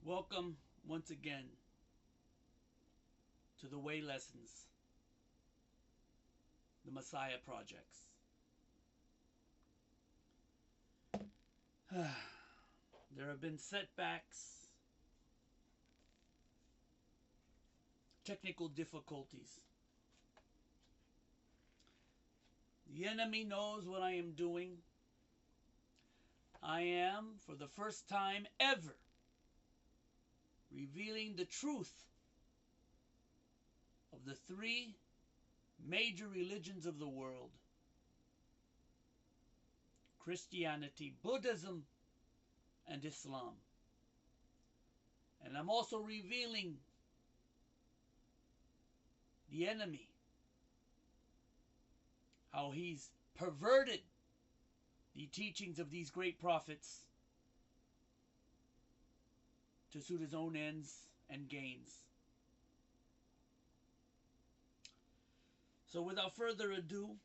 Welcome once again to the Way Lessons, the Messiah Projects. There have been setbacks, technical difficulties. The enemy knows what I am doing. I am, for the first time ever, revealing the truth of the three major religions of the world: Christianity, Buddhism, and Islam. And I'm also revealing the enemy, how he's perverted the teachings of these great prophets to suit his own ends and gains. So without further ado,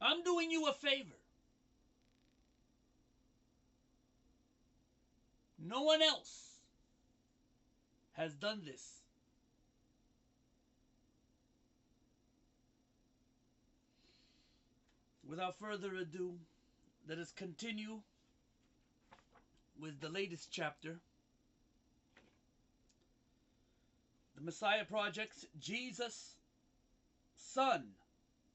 I'm doing you a favor. No one else has done this. Without further ado, let us continue with the latest chapter. The Messiah Projects, Jesus, Son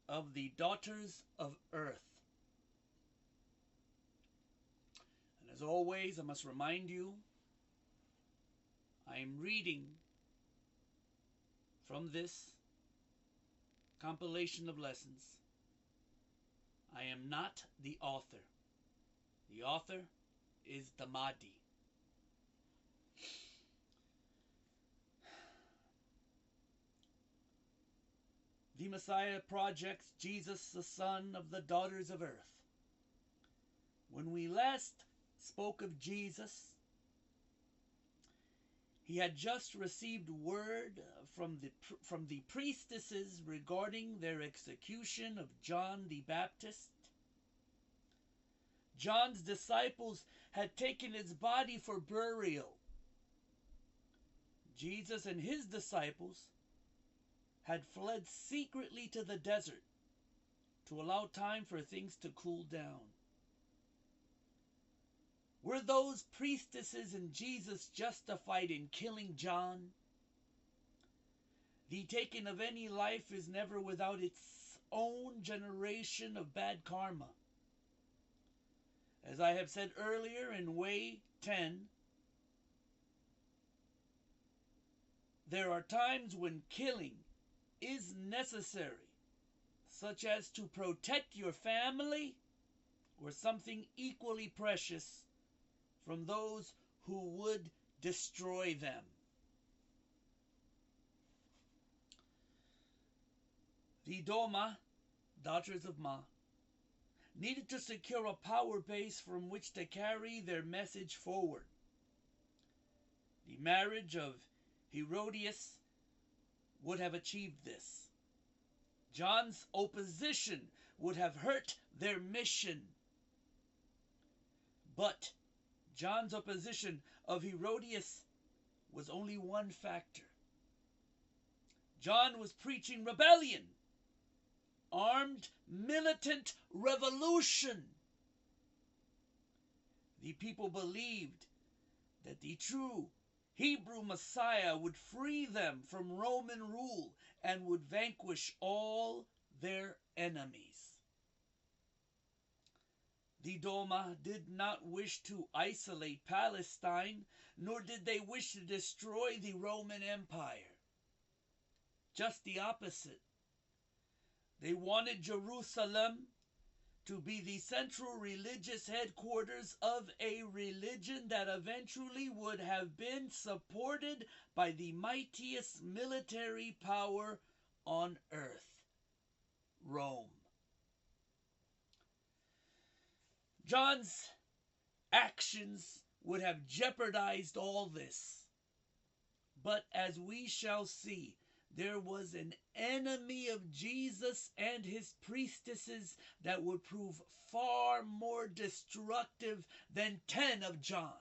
of the Daughters of Earth. And as always, I must remind you, I am reading from this compilation of lessons. I am not the author. The author is the Mahdi. The Messiah Projects, Jesus, the Son of the Daughters of Earth. When we last spoke of Jesus, he had just received word from the priestesses regarding their execution of John the Baptist. John's disciples had taken his body for burial. Jesus and his disciples had fled secretly to the desert to allow time for things to cool down. Were those priestesses and Jesus justified in killing John? The taking of any life is never without its own generation of bad karma. As I have said earlier in Way 10, there are times when killing is necessary, such as to protect your family or something equally precious from those who would destroy them. The Doma, daughters of Ma, needed to secure a power base from which to carry their message forward. The marriage of Herodias would have achieved this. John's opposition would have hurt their mission. But John's opposition of Herodias was only one factor. John was preaching rebellion, armed militant revolution. The people believed that the true Hebrew Messiah would free them from Roman rule and would vanquish all their enemies. The Doma did not wish to isolate Palestine, nor did they wish to destroy the Roman Empire. Just the opposite. They wanted Jerusalem to be the central religious headquarters of a religion that eventually would have been supported by the mightiest military power on earth, Rome. John's actions would have jeopardized all this. But as we shall see, there was an enemy of Jesus and his priestesses that would prove far more destructive than 10 of John.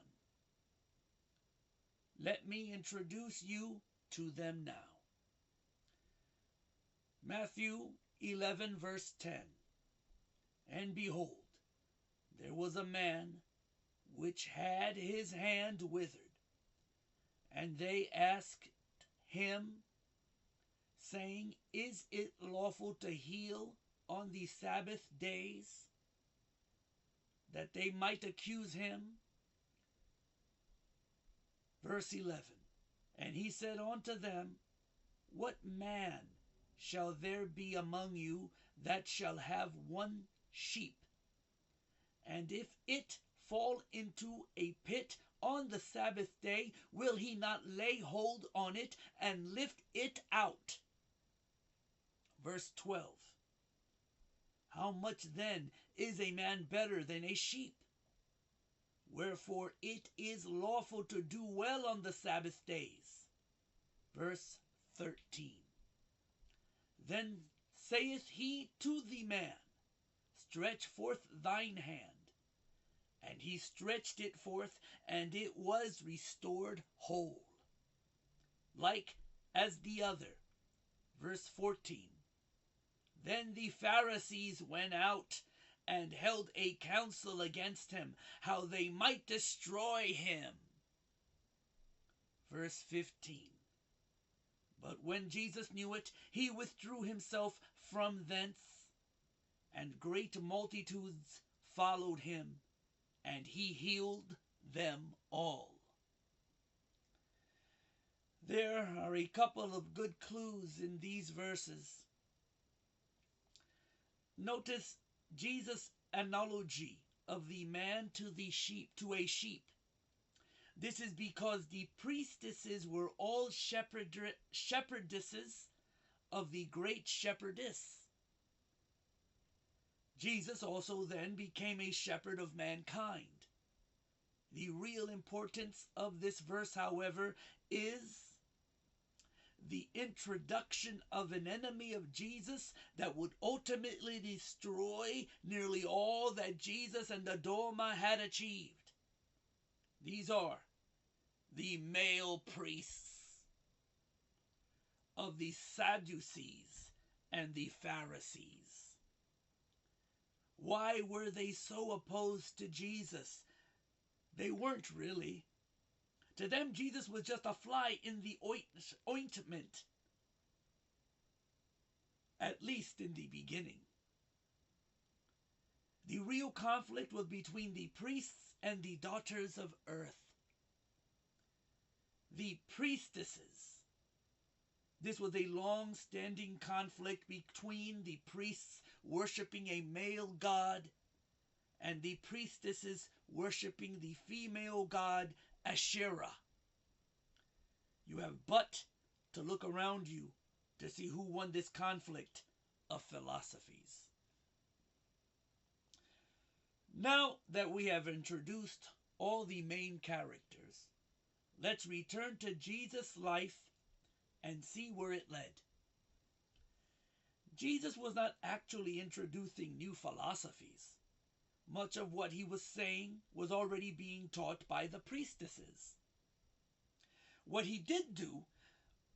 Let me introduce you to them now. Matthew 11 verse 10. And behold, there was a man which had his hand withered, and they asked him, saying, Is it lawful to heal on the Sabbath days? That they might accuse him. Verse 11. And he said unto them, What man shall there be among you that shall have one sheep? And if it fall into a pit on the Sabbath day, will he not lay hold on it and lift it out? Verse 12. How much then is a man better than a sheep? Wherefore it is lawful to do well on the Sabbath days. Verse 13. Then saith he to the man, Stretch forth thine hand. And he stretched it forth, and it was restored whole, like as the other. Verse 14. Then the Pharisees went out and held a council against him, how they might destroy him. Verse 15. But when Jesus knew it, he withdrew himself from thence, and great multitudes followed him, and he healed them all. There are a couple of good clues in these verses. Notice Jesus' analogy of the man to a sheep. This is because the priestesses were all shepherdesses of the great shepherdess. Jesus also then became a shepherd of mankind. The real importance of this verse, however, is the introduction of an enemy of Jesus that would ultimately destroy nearly all that Jesus and the Doma had achieved. These are the male priests of the Sadducees and the Pharisees. Why were they so opposed to Jesus? They weren't really. To them, Jesus was just a fly in the ointment, at least in the beginning. The real conflict was between the priests and the daughters of earth. The priestesses. This was a long-standing conflict between the priests worshiping a male god and the priestesses worshiping the female god Asherah. You have but to look around you to see who won this conflict of philosophies. Now that we have introduced all the main characters, let's return to Jesus' life and see where it led. Jesus was not actually introducing new philosophies. Much of what he was saying was already being taught by the priestesses. What he did do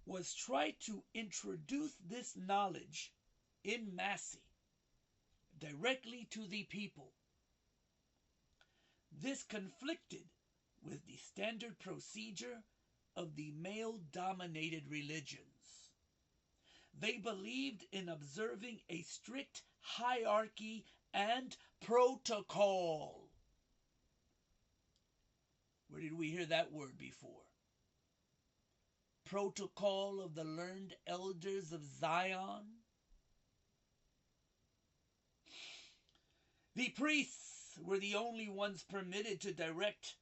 was try to introduce this knowledge in masse directly to the people. This conflicted with the standard procedure of the male-dominated religions. They believed in observing a strict hierarchy and protocol. Where did we hear that word before? Protocol of the learned elders of Zion. The priests were the only ones permitted to direct.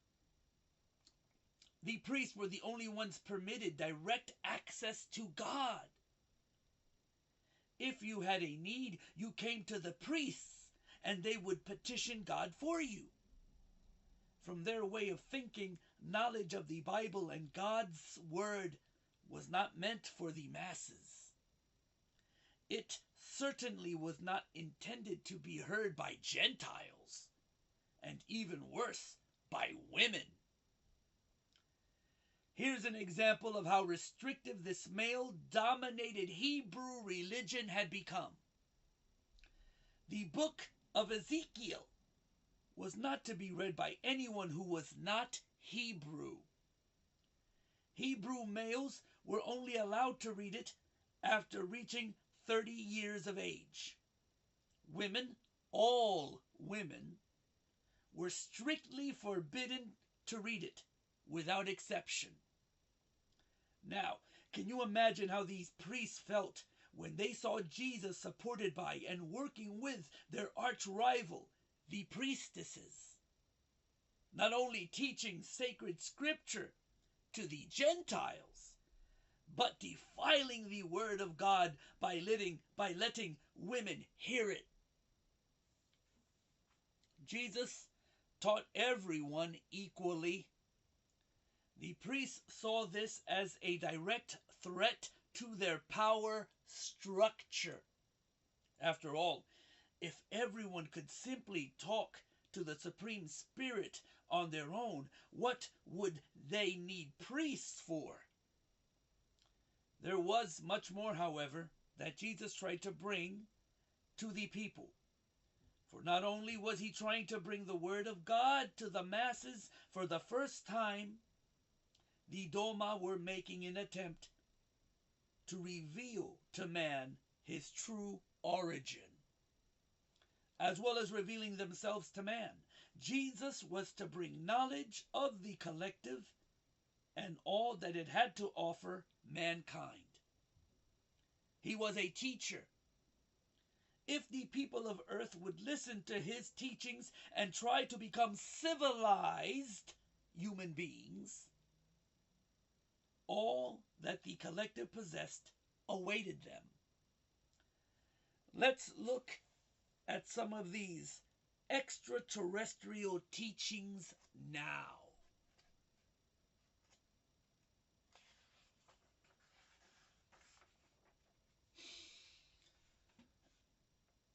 The priests were the only ones permitted direct access to God. If you had a need, you came to the priests, and they would petition God for you. From their way of thinking, knowledge of the Bible and God's Word was not meant for the masses. It certainly was not intended to be heard by Gentiles, and even worse, by women. Here's an example of how restrictive this male-dominated Hebrew religion had become. The book of Ezekiel was not to be read by anyone who was not Hebrew. Hebrew males were only allowed to read it after reaching 30 years of age. Women, all women, were strictly forbidden to read it, without exception. Now, can you imagine how these priests felt when they saw Jesus supported by and working with their arch rival, the priestesses, not only teaching sacred scripture to the Gentiles, but defiling the word of God by letting women hear it? Jesus taught everyone equally. The priests saw this as a direct threat to their power structure. After all, if everyone could simply talk to the Supreme Spirit on their own, what would they need priests for? There was much more, however, that Jesus tried to bring to the people. For not only was he trying to bring the word of God to the masses for the first time, the Doma were making an attempt to reveal to man his true origin, as well as revealing themselves to man. Jesus was to bring knowledge of the collective and all that it had to offer mankind. He was a teacher. If the people of earth would listen to his teachings and try to become civilized human beings, all that the collective possessed awaited them. Let's look at some of these extraterrestrial teachings now.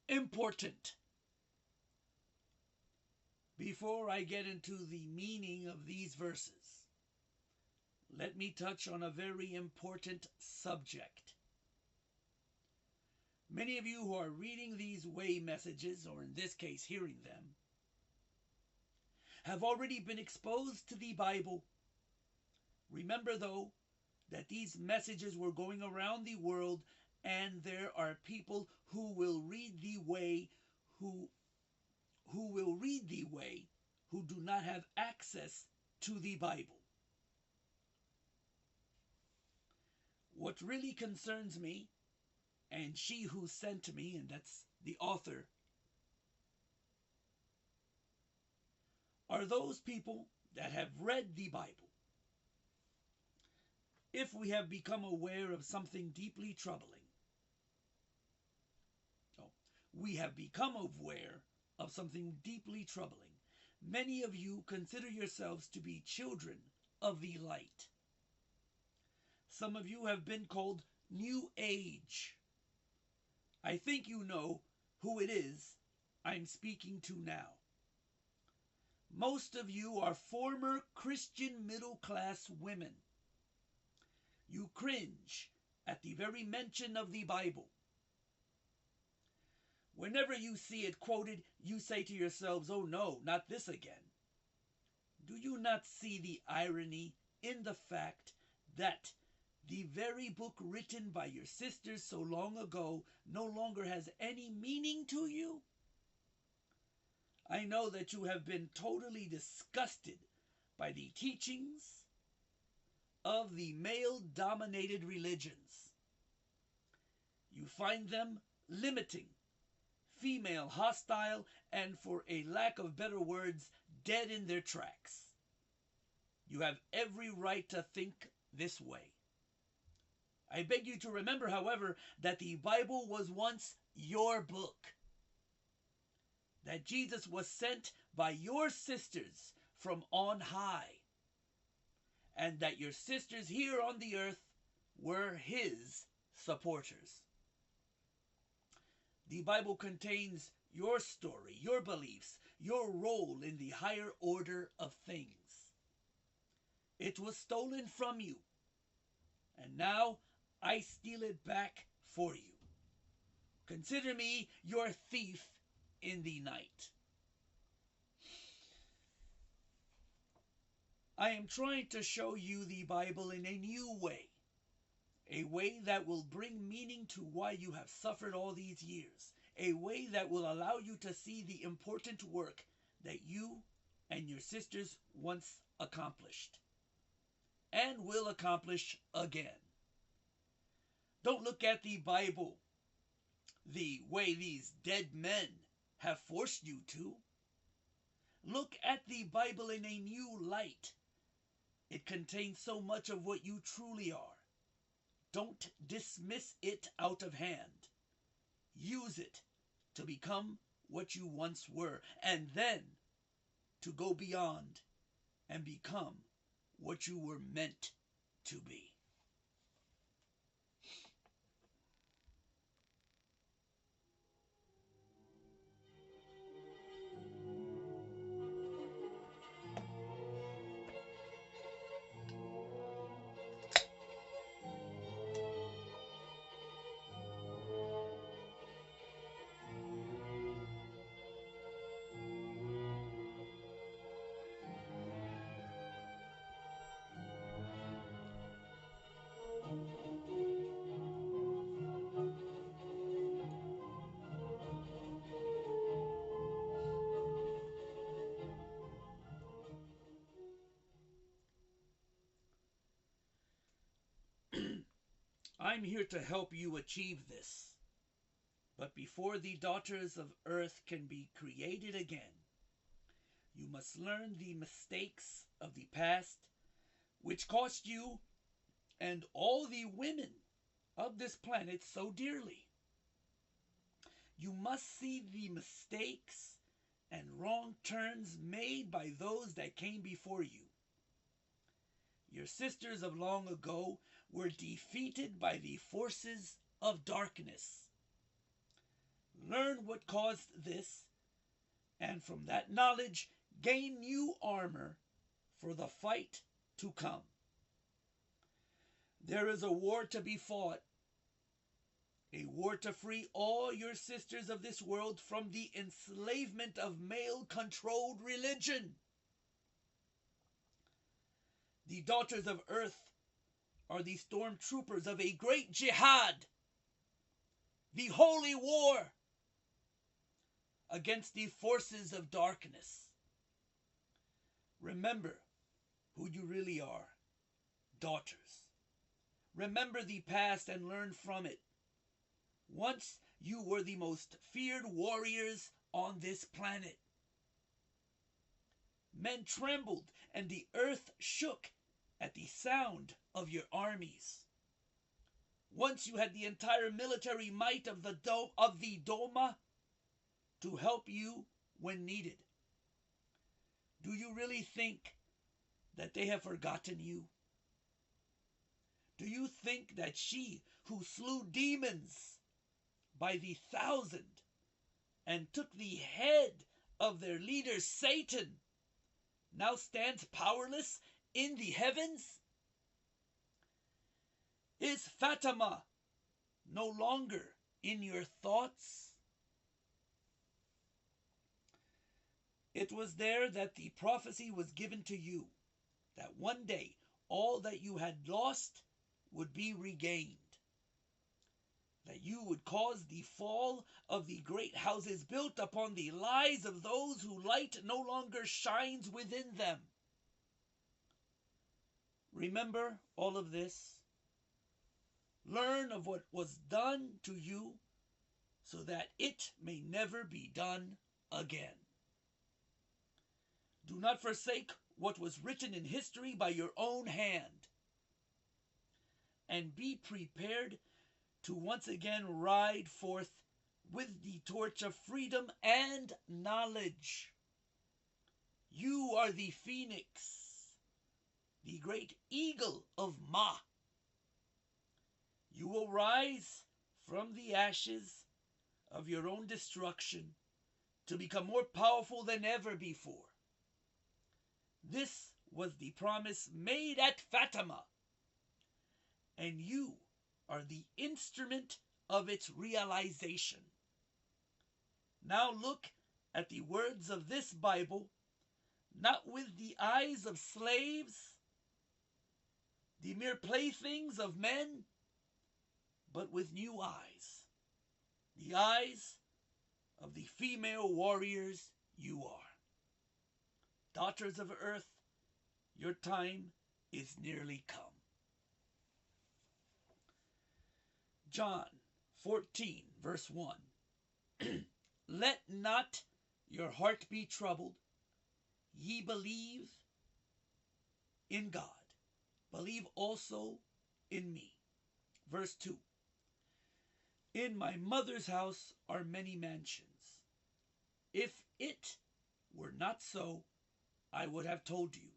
Important. Before I get into the meaning of these verses, let me touch on a very important subject. Many of you who are reading these way messages, or in this case hearing them, have already been exposed to the Bible. Remember, though, that these messages were going around the world, and there are people who will read the way, who do not have access to the Bible. What really concerns me, and she who sent me, and that's the author, are those people that have read the Bible. If we have become aware of something deeply troubling, we have become aware of something deeply troubling. Many of you consider yourselves to be children of the light. Some of you have been called New Age. I think you know who it is I'm speaking to now. Most of you are former Christian middle-class women. You cringe at the very mention of the Bible. Whenever you see it quoted, you say to yourselves, "Oh no, not this again." Do you not see the irony in the fact that the very book written by your sisters so long ago no longer has any meaning to you? I know that you have been totally disgusted by the teachings of the male-dominated religions. You find them limiting, female hostile, and for a lack of better words, dead in their tracks. You have every right to think this way. I beg you to remember, however, that the Bible was once your book. That Jesus was sent by your sisters from on high. And that your sisters here on the earth were his supporters. The Bible contains your story, your beliefs, your role in the higher order of things. It was stolen from you, and now I steal it back for you. Consider me your thief in the night. I am trying to show you the Bible in a new way, a way that will bring meaning to why you have suffered all these years, a way that will allow you to see the important work that you and your sisters once accomplished and will accomplish again. Don't look at the Bible the way these dead men have forced you to. Look at the Bible in a new light. It contains so much of what you truly are. Don't dismiss it out of hand. Use it to become what you once were, and then to go beyond and become what you were meant to be. I'm here to help you achieve this. But before the daughters of earth can be created again, you must learn the mistakes of the past, which cost you and all the women of this planet so dearly. You must see the mistakes and wrong turns made by those that came before you. Your sisters of long ago were defeated by the forces of darkness. Learn what caused this, and from that knowledge gain new armor for the fight to come. There is a war to be fought, a war to free all your sisters of this world from the enslavement of male-controlled religion. The daughters of earth are the stormtroopers of a great jihad, the holy war against the forces of darkness. Remember who you really are, daughters. Remember the past and learn from it. Once you were the most feared warriors on this planet. Men trembled and the earth shook at the sound of your armies. Once you had the entire military might of the Doma to help you when needed. Do you really think that they have forgotten you? Do you think that she who slew demons by the thousand and took the head of their leader Satan now stands powerless in the heavens? Is Fatima no longer in your thoughts? It was there that the prophecy was given to you, that one day all that you had lost would be regained, that you would cause the fall of the great houses built upon the lies of those who light no longer shines within them. Remember all of this. Learn of what was done to you so that it may never be done again. Do not forsake what was written in history by your own hand. And be prepared to once again ride forth with the torch of freedom and knowledge. You are the phoenix, the great eagle of Ma. You will rise from the ashes of your own destruction to become more powerful than ever before. This was the promise made at Fatima, and you are the instrument of its realization. Now look at the words of this Bible, not with the eyes of slaves, the mere playthings of men, but with new eyes, the eyes of the female warriors you are. Daughters of earth, your time is nearly come. John 14, verse 1. Let not your heart be troubled. Ye believe in God. Believe also in me. Verse 2. In my mother's house are many mansions. If it were not so, I would have told you.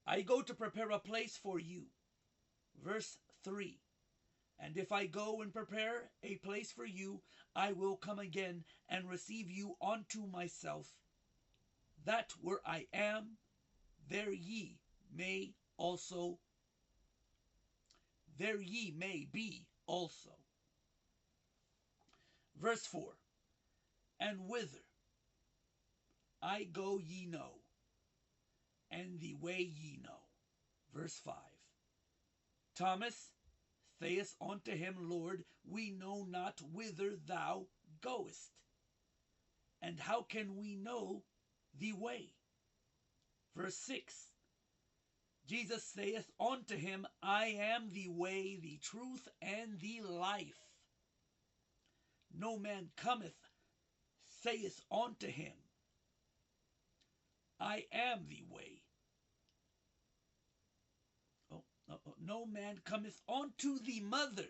I go to prepare a place for you. Verse 3. And if I go and prepare a place for you, I will come again and receive you unto myself, that where I am, there ye may be also. Verse 4. And whither I go ye know, and the way ye know. Verse 5. Thomas saith unto him, Lord, we know not whither thou goest, and how can we know the way? Verse 6. Jesus saith unto him, I am the way, the truth, and the life. No man cometh, saith unto him, I am the way. No man cometh unto the Mother,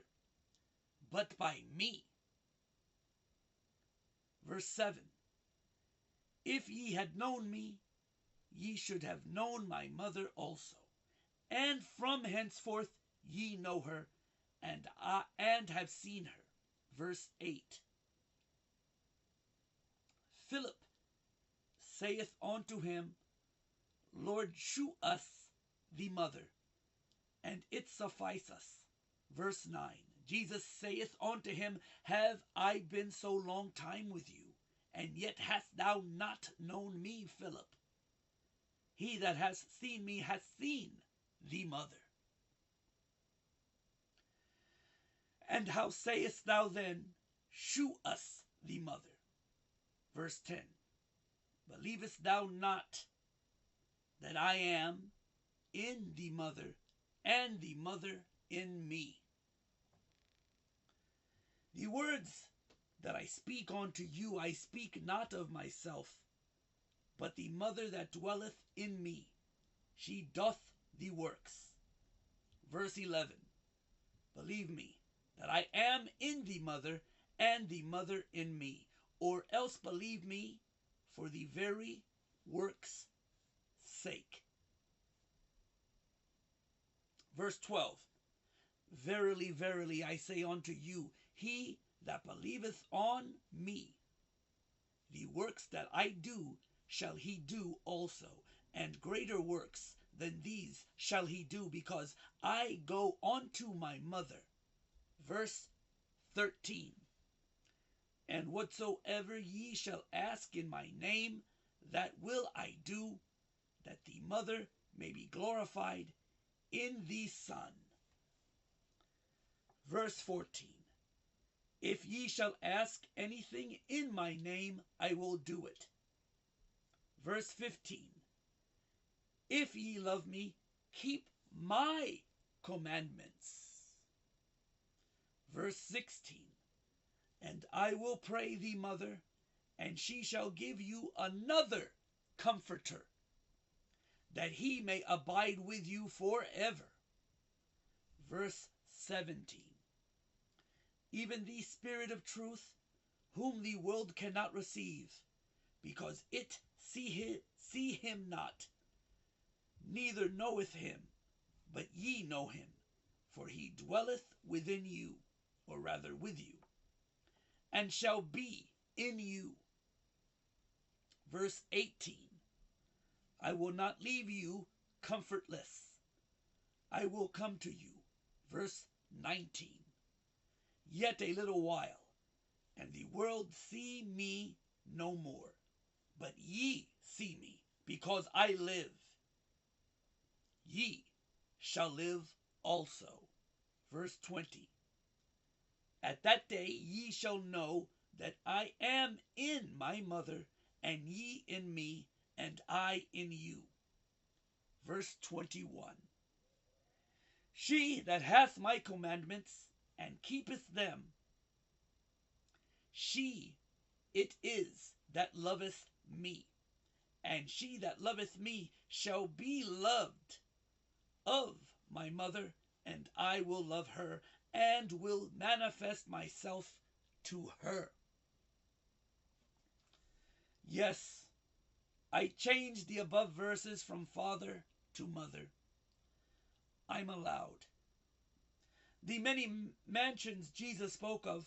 but by me. Verse 7. If ye had known me, ye should have known my mother also. And from henceforth ye know her, and have seen her. Verse 8. Philip saith unto him, Lord, shew us the mother, and it suffice us. Verse 9. Jesus saith unto him, Have I been so long time with you, and yet hast thou not known me, Philip? He that hath seen me hath seen the mother. And how sayest thou then, shew us the mother? Verse 10. Believest thou not that I am in the mother, and the mother in me? The words that I speak unto you, I speak not of myself, but the mother that dwelleth in me, she doth the works. Verse 11. Believe me that I am in the mother, and the mother in me, or else believe me for the very works' sake. Verse 12. Verily, verily, I say unto you, he that believeth on me, the works that I do shall he do also, and greater works than these shall he do, because I go unto my mother. Verse 13. And whatsoever ye shall ask in my name, that will I do, that the mother may be glorified in the Son. Verse 14. If ye shall ask anything in my name, I will do it. Verse 15. If ye love me, keep my commandments. Verse 16. And I will pray the mother, and she shall give you another comforter, that he may abide with you forever. Verse 17. Even the Spirit of truth, whom the world cannot receive, because it see him not, neither knoweth him, but ye know him, for he dwelleth within you, or rather with you, and shall be in you. Verse 18. I will not leave you comfortless. I will come to you. Verse 19. Yet a little while, and the world see me no more. But ye see me, because I live. Ye shall live also. Verse 20. At that day ye shall know that I am in my mother, and ye in me, and I in you. Verse 21. She that hath my commandments and keepeth them, she it is that loveth me, and she that loveth me shall be loved of my mother, and I will love her, and will manifest myself to her. Yes, I changed the above verses from father to mother. I'm allowed. The many mansions Jesus spoke of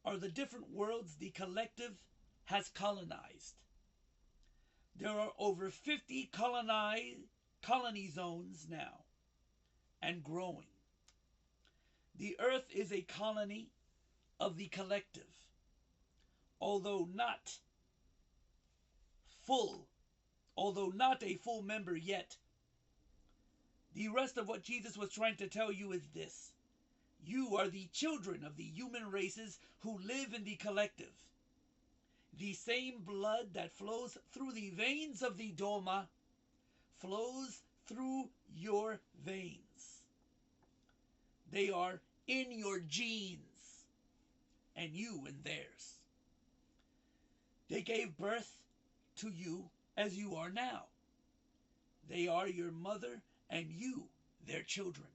are the different worlds the collective has colonized. There are over 50 colony zones now, and growing. The earth is a colony of the collective, although not a full member yet. The rest of what Jesus was trying to tell you is this: you are the children of the human races who live in the collective. The same blood that flows through the veins of the Doma flows through your veins. They are in your genes, and you in theirs. They gave birth to you as you are now. They are your mother, and you their children.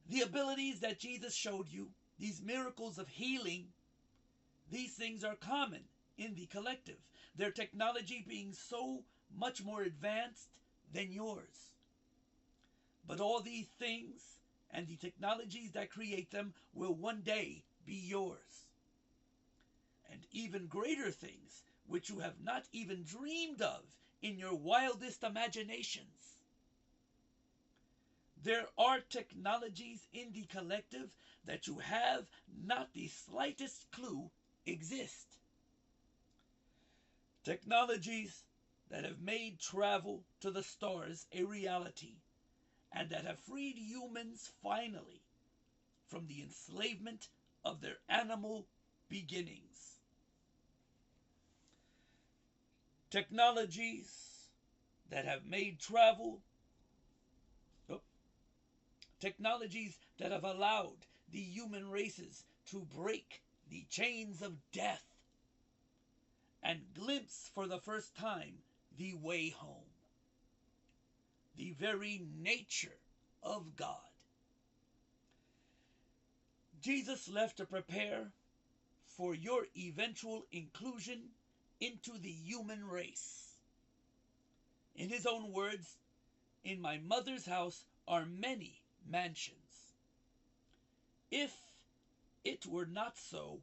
The abilities that Jesus showed you, these miracles of healing, these things are common in the collective, their technology being so much more advanced than yours. But all these things and the technologies that create them will one day be yours. And even greater things which you have not even dreamed of in your wildest imaginations. There are technologies in the collective that you have not the slightest clue exist. Technologies that have made travel to the stars a reality, and that have freed humans finally from the enslavement of their animal beginnings. Technologies that have made technologies that have allowed the human races to break the chains of death and glimpse for the first time the way home, the very nature of God. Jesus left to prepare for your eventual inclusion into the human race. In his own words, in my mother's house are many mansions. If it were not so,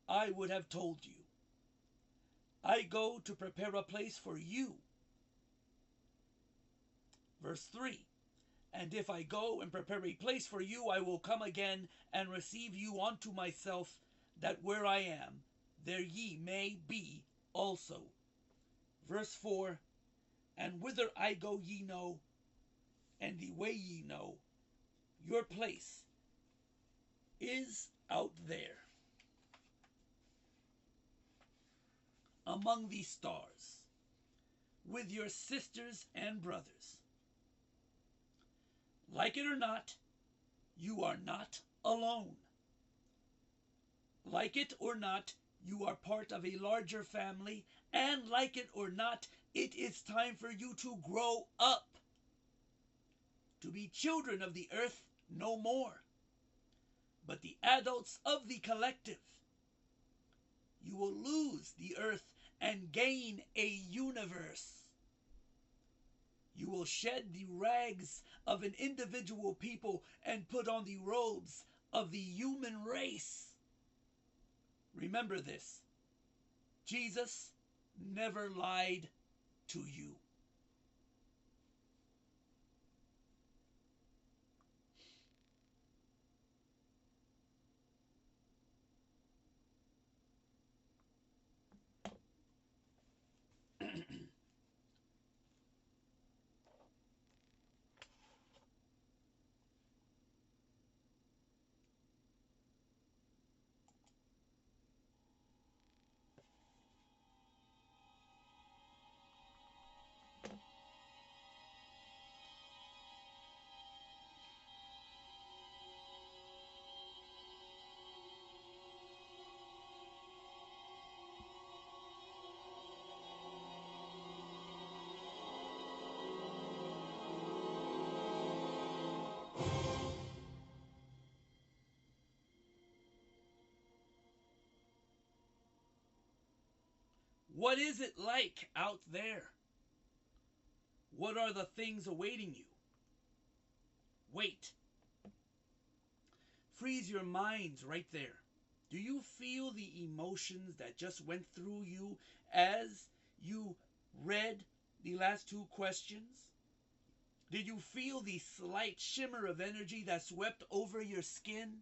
I would have told you. I go to prepare a place for you. Verse 3. And if I go and prepare a place for you, I will come again and receive you unto myself, that where I am, there ye may be also. Verse 4. And whither I go ye know, and the way ye know. Your place is out there, among the stars, with your sisters and brothers. Like it or not, you are not alone. Like it or not, you are part of a larger family, and like it or not, it is time for you to grow up, to be children of the earth no more, but the adults of the collective. You will lose the earth and gain a universe. You will shed the rags of an individual people and put on the robes of the human race. Remember this: Jesus never lied to you. What is it like out there? What are the things awaiting you? Wait. Freeze your minds right there. Do you feel the emotions that just went through you as you read the last two questions? Did you feel the slight shimmer of energy that swept over your skin?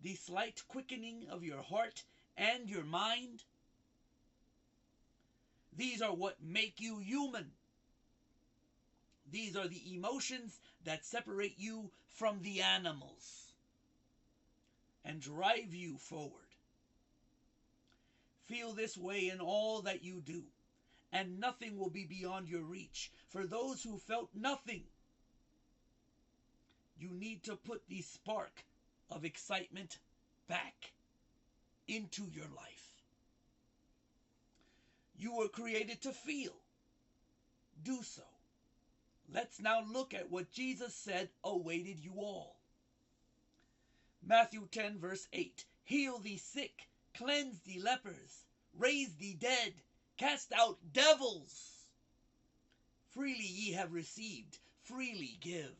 The slight quickening of your heart and your mind? These are what make you human. These are the emotions that separate you from the animals and drive you forward. Feel this way in all that you do, and nothing will be beyond your reach. For those who felt nothing, you need to put the spark of excitement back into your life. You were created to feel. Do so. Let's now look at what Jesus said awaited you all. Matthew 10 verse 8. Heal the sick, cleanse the lepers, raise the dead, cast out devils. Freely ye have received, freely give.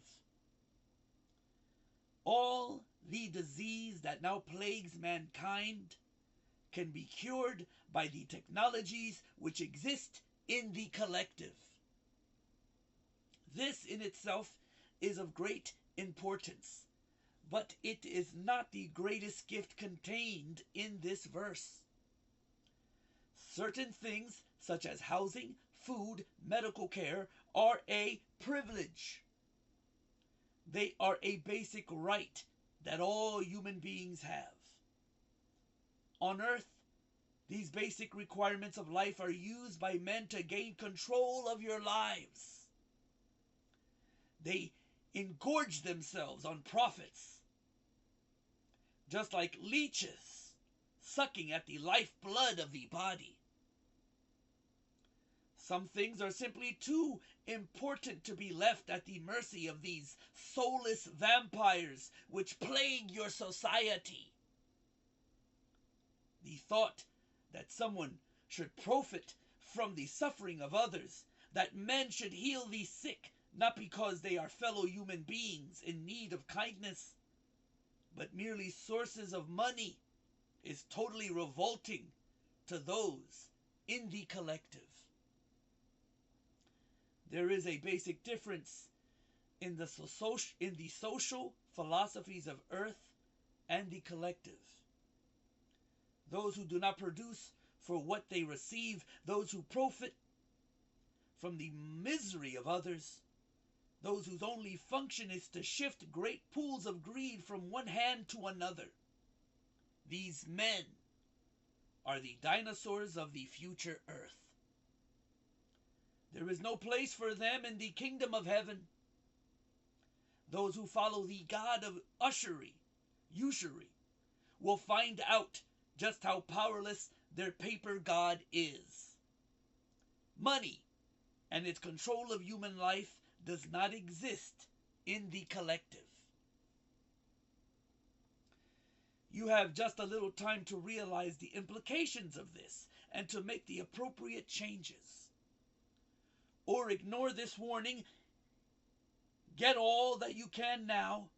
All the disease that now plagues mankind can be cured by the technologies which exist in the collective. This in itself is of great importance, but it is not the greatest gift contained in this verse. Certain things, such as housing, food, medical care, are a privilege. They are a basic right that all human beings have. On earth, these basic requirements of life are used by men to gain control of your lives. They engorge themselves on profits, just like leeches sucking at the lifeblood of the body. Some things are simply too important to be left at the mercy of these soulless vampires which plague your society. The thought that someone should profit from the suffering of others, that men should heal the sick, not because they are fellow human beings in need of kindness, but merely sources of money, is totally revolting to those in the collective. There is a basic difference in the social philosophies of earth and the collective. Those who do not produce for what they receive, those who profit from the misery of others, those whose only function is to shift great pools of greed from one hand to another. These men are the dinosaurs of the future earth. There is no place for them in the kingdom of heaven. Those who follow the god of usury, will find out just how powerless their paper god is. Money and its control of human life does not exist in the collective. You have just a little time to realize the implications of this and to make the appropriate changes. Or ignore this warning, get all that you can now,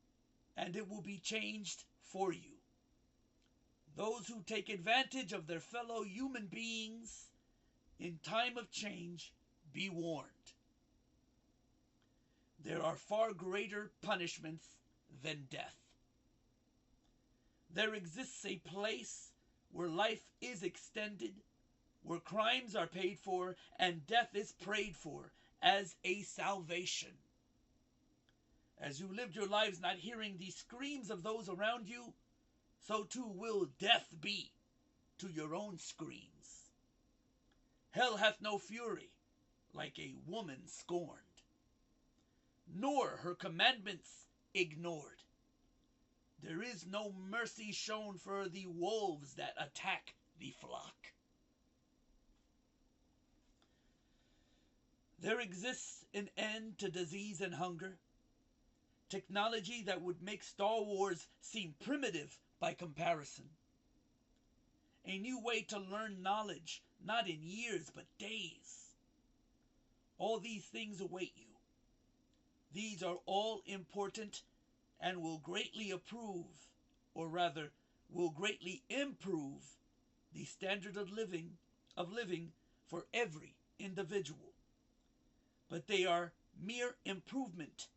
and it will be changed for you. Those who take advantage of their fellow human beings in time of change, be warned. There are far greater punishments than death. There exists a place where life is extended, where crimes are paid for, and death is prayed for as a salvation. As you lived your lives not hearing the screams of those around you, so too will death be to your own screams. Hell hath no fury like a woman scorned, nor her commandments ignored. There is no mercy shown for the wolves that attack the flock. There exists an end to disease and hunger, technology that would make Star Wars seem primitive by comparison. A new way to learn knowledge, not in years but days. All these things await you. These are all important and will greatly improve the standard of living for every individual. But they are mere improvements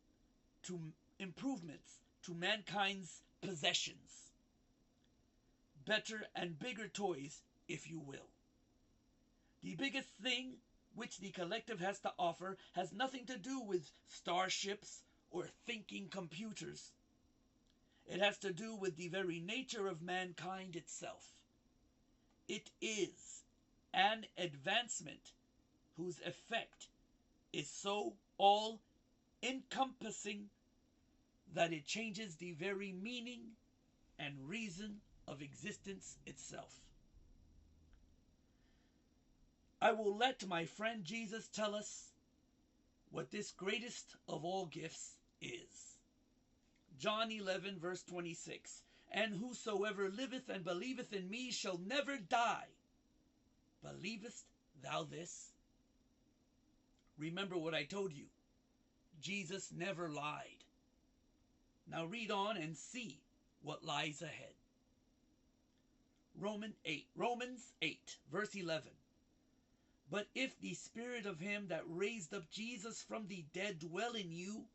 to mankind's possessions. Better and bigger toys, if you will. The biggest thing which the collective has to offer has nothing to do with starships or thinking computers. It has to do with the very nature of mankind itself. It is an advancement whose effect is so all-encompassing that it changes the very meaning and reason of existence itself. I will let my friend Jesus tell us what this greatest of all gifts is. John 11, verse 26. And whosoever liveth and believeth in me shall never die. Believest thou this? Remember what I told you. Jesus never lied. Now read on and see what lies ahead. Romans 8, verse 11. But if the spirit of him that raised up Jesus from the dead dwell in you,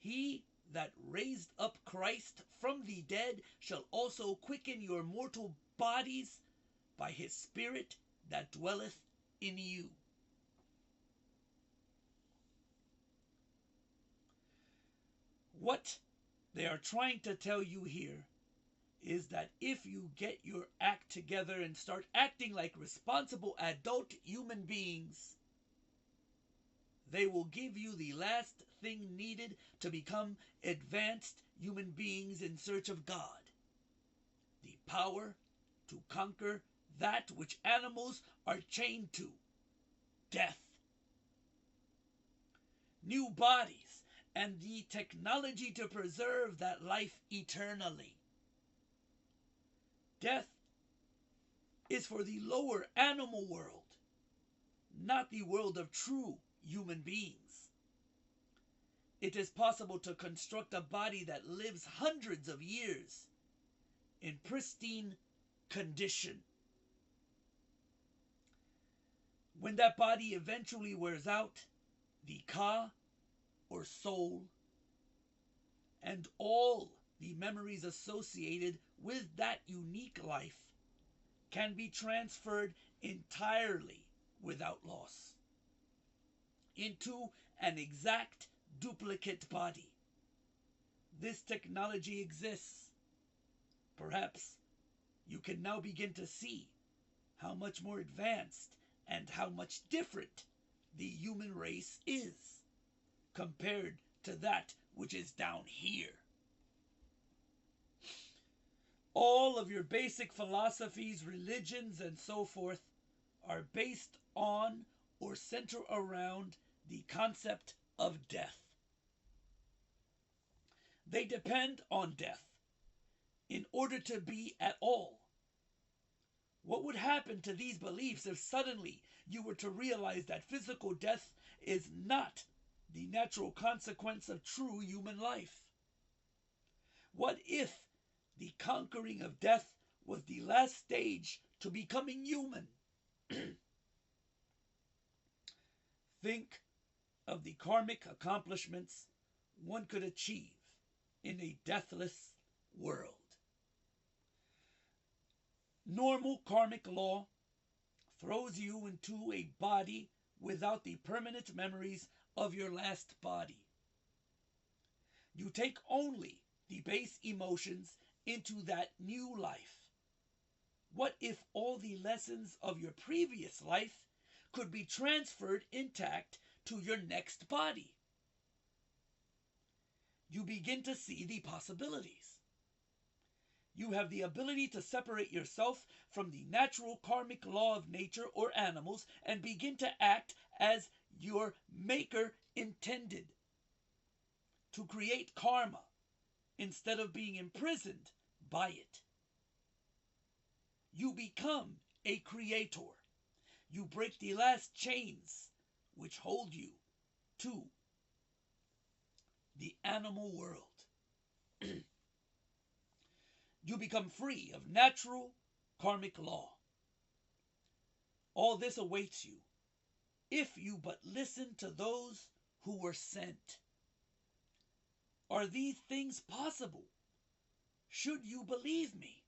he that raised up Christ from the dead shall also quicken your mortal bodies by his Spirit that dwelleth in you. What they are trying to tell you here is that if you get your act together and start acting like responsible adult human beings, they will give you the last thing needed to become advanced human beings in search of God. The power to conquer that which animals are chained to, death. New bodies and the technology to preserve that life eternally. Death is for the lower animal world, not the world of true human beings. It is possible to construct a body that lives hundreds of years in pristine condition. When that body eventually wears out, the ka, or soul, and all the memories associated with that unique life can be transferred entirely without loss into an exact duplicate body. This technology exists. Perhaps you can now begin to see how much more advanced and how much different the human race is compared to that which is down here. All of your basic philosophies, religions, and so forth are based on or center around the concept of death. They depend on death in order to be at all. What would happen to these beliefs if suddenly you were to realize that physical death is not the natural consequence of true human life? What if the conquering of death was the last stage to becoming human? Think of the karmic accomplishments one could achieve in a deathless world. Normal karmic law throws you into a body without the permanent memories of your last body. You take only the base emotions into that new life. What if all the lessons of your previous life could be transferred intact to your next body? You begin to see the possibilities. You have the ability to separate yourself from the natural karmic law of nature or animals and begin to act as your maker intended, to create karma instead of being imprisoned by it. You become a creator. You break the last chains which hold you to the animal world. You become free of natural karmic law. All this awaits you if you but listen to those who were sent. Are these things possible? Should you believe me?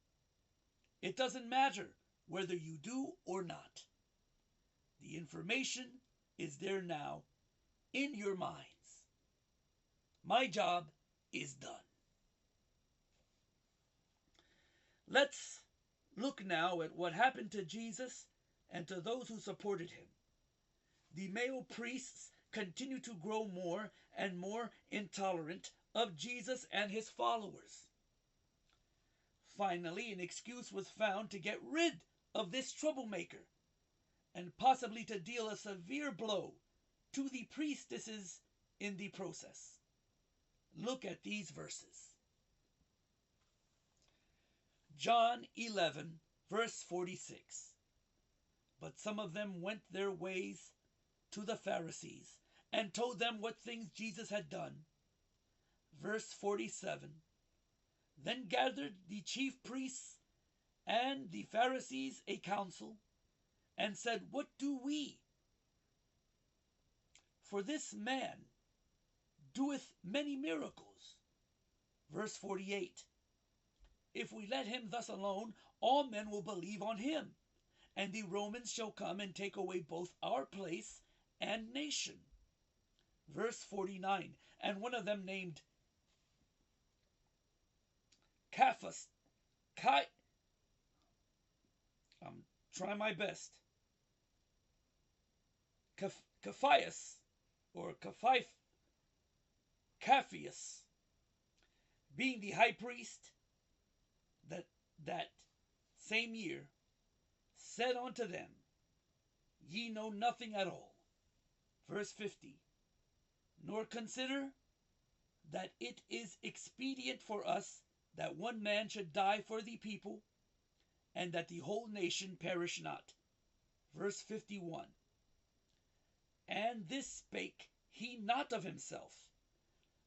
It doesn't matter whether you do or not. The information is there now in your minds. My job is done. Let's look now at what happened to Jesus and to those who supported him. The male priests continued to grow more and more intolerant of Jesus and his followers. Finally, an excuse was found to get rid of this troublemaker and possibly to deal a severe blow to the priestesses in the process. Look at these verses. John 11, verse 46. But some of them went their ways to the Pharisees and told them what things Jesus had done. Verse 47. Then gathered the chief priests and the Pharisees a council and said, "What do we? For this man doeth many miracles." Verse 48. If we let him thus alone, all men will believe on him, and the Romans shall come and take away both our place and nation. Verse 49. And one of them named Caiaphas, I'm trying my best. Caiaphas, or Caiaphas, being the high priest, that same year, said unto them, "Ye know nothing at all." Verse 50. Nor consider that it is expedient for us that one man should die for the people, and that the whole nation perish not. Verse 51. And this spake he not of himself,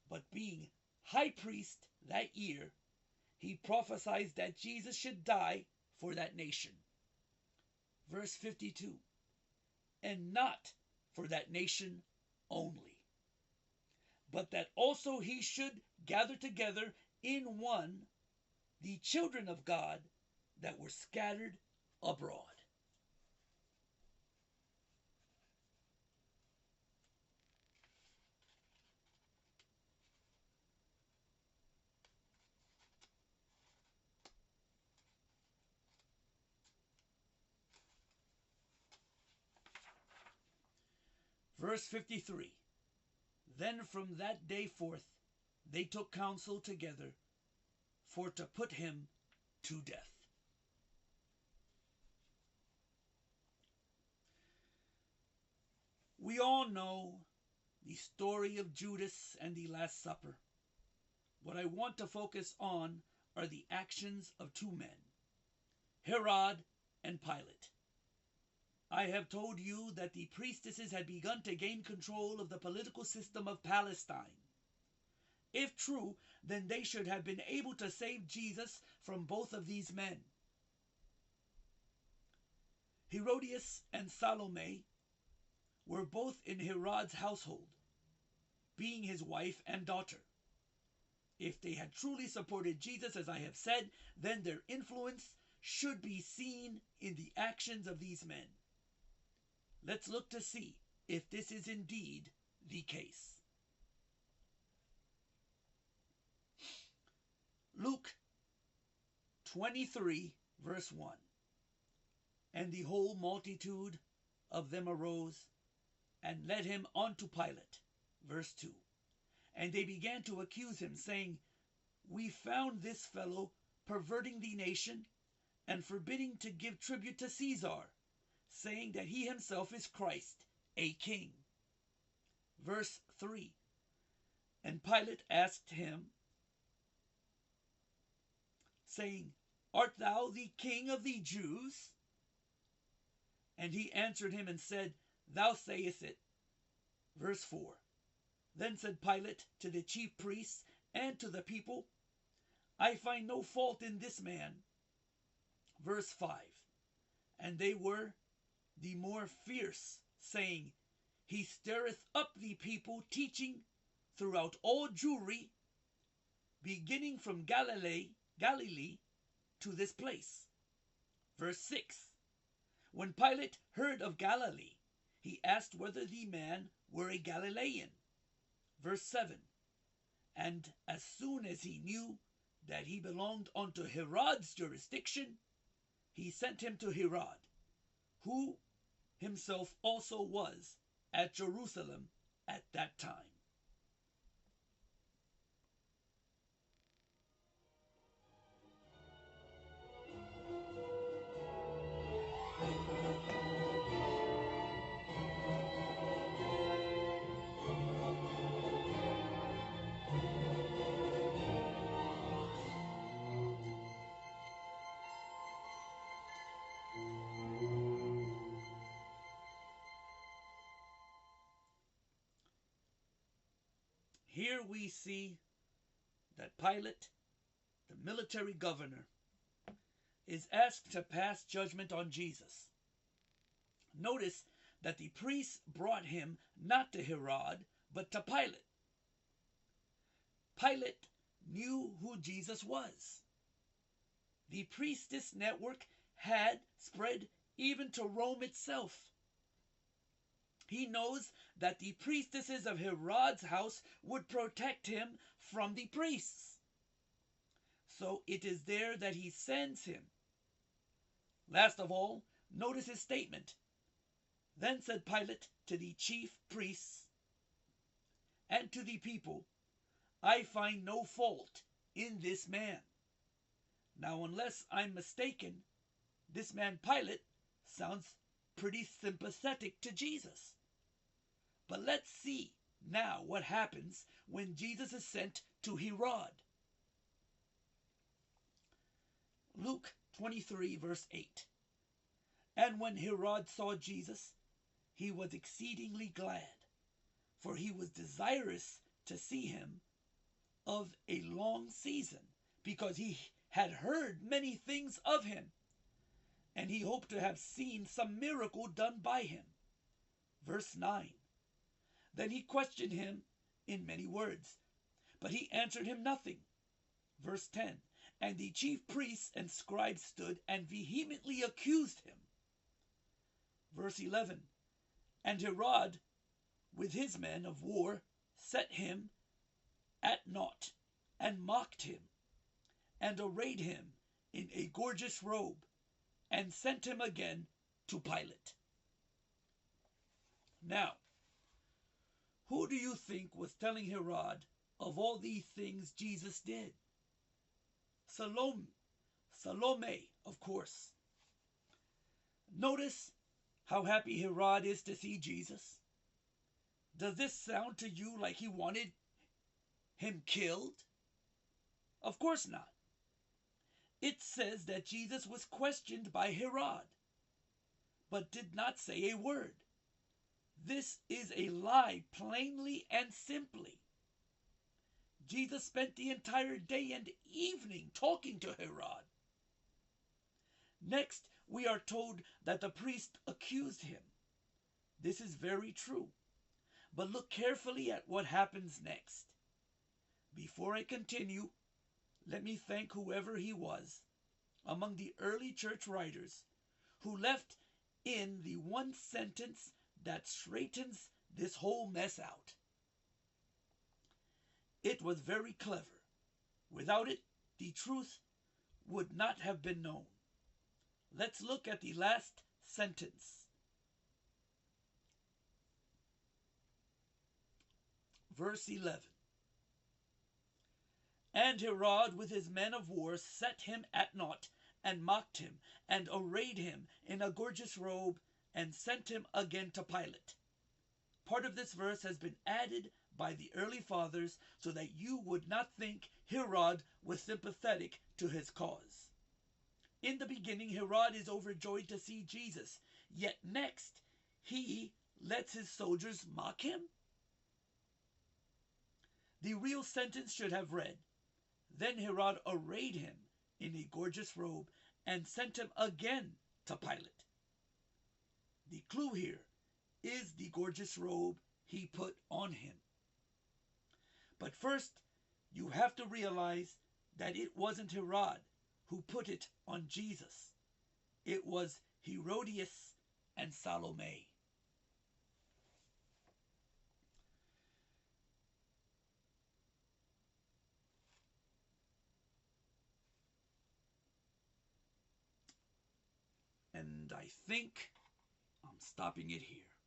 but being high priest that year, he prophesied that Jesus should die for that nation. Verse 52. And not for that nation only, but that also he should gather together in one the children of God that were scattered abroad. Verse 53. Then from that day forth they took counsel together for to put him to death. We all know the story of Judas and the Last Supper. What I want to focus on are the actions of two men, Herod and Pilate. I have told you that the priestesses had begun to gain control of the political system of Palestine. If true, then they should have been able to save Jesus from both of these men. Herodias and Salome were both in Herod's household, being his wife and daughter. If they had truly supported Jesus, as I have said, then their influence should be seen in the actions of these men. Let's look to see if this is indeed the case. Luke 23, verse 1. And the whole multitude of them arose and led him unto Pilate. Verse 2. And they began to accuse him, saying, We found this fellow perverting the nation and forbidding to give tribute to Caesar, saying that he himself is Christ, a king. Verse 3. And Pilate asked him, saying, Art thou the king of the Jews? And he answered him and said, Thou sayest it. Verse 4. Then said Pilate to the chief priests and to the people, I find no fault in this man. Verse 5. And they were the more fierce, saying, He stirreth up the people, teaching throughout all Jewry, beginning from Galilee to this place. Verse 6. When Pilate heard of Galilee, he asked whether the man were a Galilean. Verse 7. And as soon as he knew that he belonged unto Herod's jurisdiction, he sent him to Herod, who himself also was at Jerusalem at that time. Here we see that Pilate, the military governor, is asked to pass judgment on Jesus. Notice that the priests brought him not to Herod, but to Pilate. Pilate knew who Jesus was. The priestess network had spread even to Rome itself. He knows that the priestesses of Herod's house would protect him from the priests. So it is there that he sends him. Last of all, notice his statement. Then said Pilate to the chief priests and to the people, I find no fault in this man. Now, unless I'm mistaken, this man Pilate sounds pretty sympathetic to Jesus. But let's see now what happens when Jesus is sent to Herod. Luke 23, verse 8. And when Herod saw Jesus, he was exceedingly glad, for he was desirous to see him of a long season, because he had heard many things of him, and he hoped to have seen some miracle done by him. Verse 9. Then he questioned him in many words, but he answered him nothing. Verse 10. And the chief priests and scribes stood and vehemently accused him. Verse 11. And Herod, with his men of war, set him at naught, and mocked him, and arrayed him in a gorgeous robe, and sent him again to Pilate. Now, who do you think was telling Herod of all these things Jesus did? Salome, of course. Notice how happy Herod is to see Jesus. Does this sound to you like he wanted him killed? Of course not. It says that Jesus was questioned by Herod, but did not say a word. This is a lie, plainly and simply. Jesus spent the entire day and evening talking to Herod. Next, we are told that the priest accused him. This is very true. But look carefully at what happens next. Before I continue, let me thank whoever he was among the early church writers who left in the one sentence that straightens this whole mess out. It was very clever. Without it, the truth would not have been known. Let's look at the last sentence. Verse 11. And Herod with his men of war set him at naught, and mocked him, and arrayed him in a gorgeous robe, and sent him again to Pilate. Part of this verse has been added by the early fathers so that you would not think Herod was sympathetic to his cause. In the beginning, Herod is overjoyed to see Jesus, yet next he lets his soldiers mock him. The real sentence should have read, Then Herod arrayed him in a gorgeous robe and sent him again to Pilate. The clue here is the gorgeous robe he put on him. But first, you have to realize that it wasn't Herod who put it on Jesus. It was Herodias and Salome. And I think I'm stopping it here.